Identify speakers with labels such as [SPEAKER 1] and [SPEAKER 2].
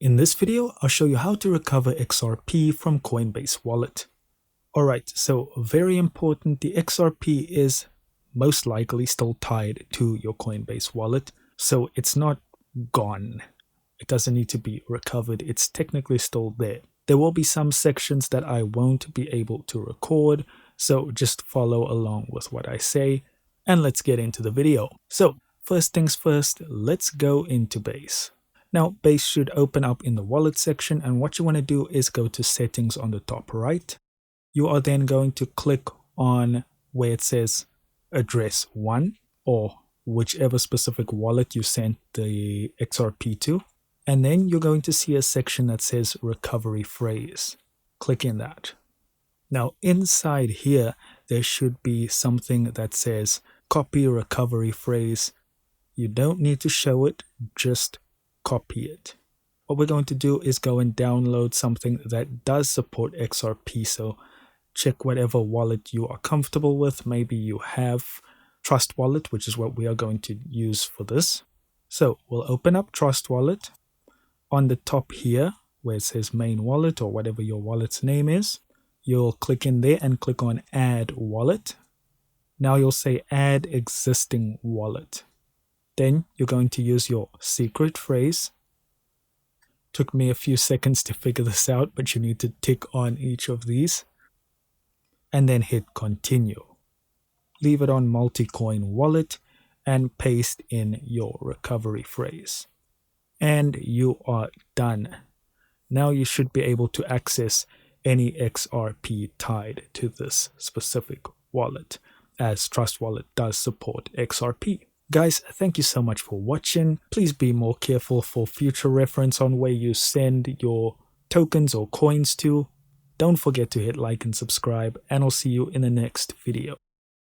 [SPEAKER 1] In this video, I'll show you how to recover XRP from Coinbase Wallet. Alright, so very important, the XRP is most likely still tied to your Coinbase wallet, so it's not gone. It doesn't need to be recovered, it's technically still there. There will be some sections that I won't be able to record, so just follow along with what I say, and let's get into the video. So, first things first, let's go into Base. Now, Base should open up in the wallet section, and what you want to do is go to settings on the top right. You are then going to click on where it says address 1 or whichever specific wallet you sent the XRP to. And then you're going to see a section that says recovery phrase. Click in that. Now inside here, there should be something that says copy recovery phrase. You don't need to show it, just copy it. What we're going to do is go and download something that does support XRP. So check whatever wallet you are comfortable with. Maybe you have Trust Wallet, which is what we are going to use for this. So we'll open up Trust Wallet. On the top here, where it says main wallet or whatever your wallet's name is, you'll click in there and click on add wallet. Now you'll say add existing wallet. Then you're going to use your secret phrase. Took me a few seconds to figure this out, but you need to tick on each of these. And then hit continue. Leave it on multi-coin wallet and paste in your recovery phrase. And you are done. Now you should be able to access any XRP tied to this specific wallet, as Trust Wallet does support XRP. Guys, thank you so much for watching. Please be more careful for future reference on where you send your tokens or coins to. Don't forget to hit like and subscribe, and I'll see you in the next video.